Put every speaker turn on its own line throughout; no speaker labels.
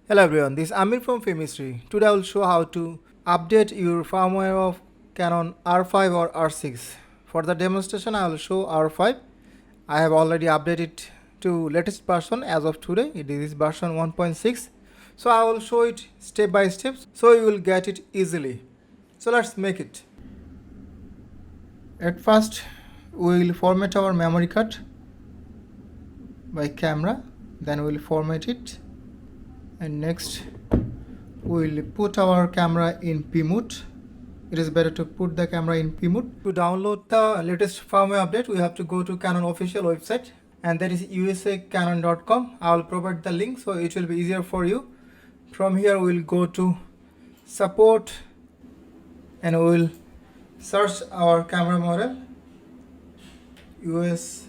Hello everyone, this is Amir from Filmistry. Today I will show how to update your firmware of Canon R5 or R6. For the demonstration I will show R5. I have already updated to latest version as of today. It is version 1.6. So I will show it step by step so you will get it easily. So let's make it. At first we will format our memory card by camera, then we will format it. And next we will put our camera in P mode. It is better to put the camera in P mode. To download the latest firmware update, we have to go to Canon official website, and that is usacanon.com. I will provide the link so it will be easier for you. From here we will go to support and we will search our camera model EOS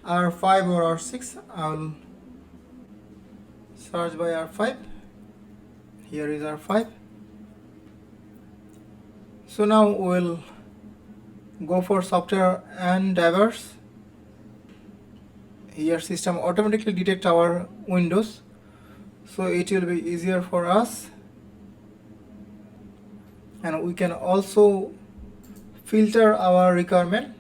R5 or R6. I will search by R5. Here is R5. So now we'll go for software and drivers. Here system automatically detect our windows, so it will be easier for us. And we can also filter our requirement.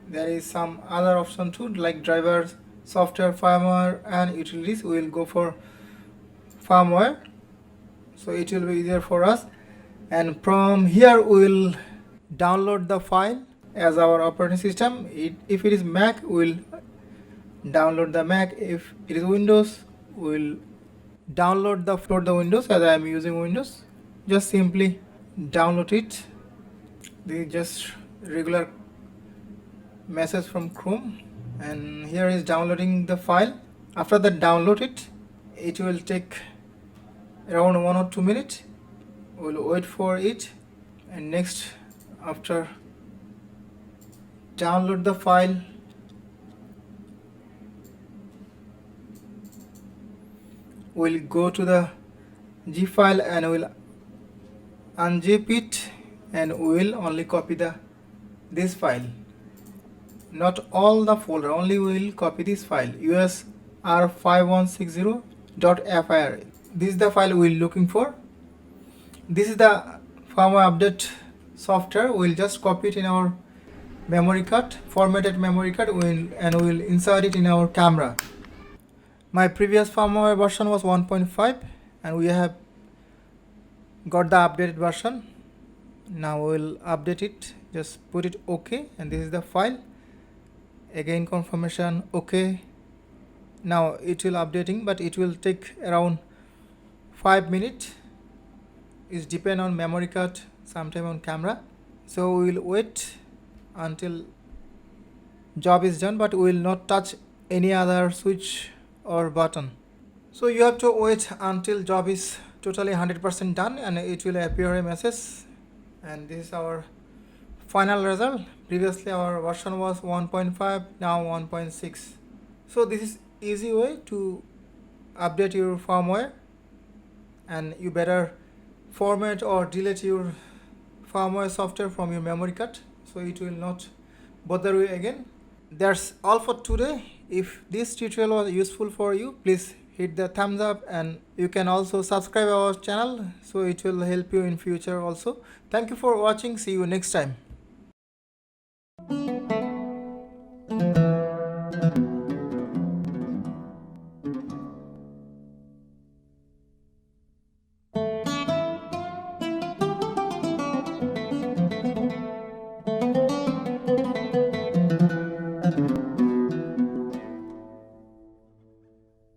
There is some other option too, like drivers, software, firmware and utilities. We will go for firmware, so it will be easier for us. And from here we will download the file as our operating system. If it is Mac, we will download the Mac. If it is Windows, we will download the Windows. As I am using Windows, just simply download it. This is just regular message from Chrome, and here is downloading the file. After that, download it. It will take around 1 or 2 minutes. We'll wait for it, and next, after download the file, we'll go to the G file and we'll unzip it, and we'll only copy this file, not all the folder, only we'll copy this file EOS R5160.fir. This is the file we're looking for. This is the firmware update software. We'll just copy it in our memory card, formatted memory card, and we'll insert it in our camera. My previous firmware version was 1.5 and we have got the updated version. Now we'll update it, just put it OK, and this is the file. Again confirmation OK. Now it will updating, but it will take around 5 minutes. It depends on memory card, sometime on camera. So we will wait until job is done, but we will not touch any other switch or button. So you have to wait until job is totally 100% done, and it will appear a message. And this is our final result. Previously our version was 1.5, now 1.6. So this is easy way to update your firmware, and you better format or delete your firmware software from your memory card so it will not bother you again. That's all for today. If this tutorial was useful for you, please hit the thumbs up, and you can also subscribe our channel so it will help you in future also. Thank you for watching. See you next time.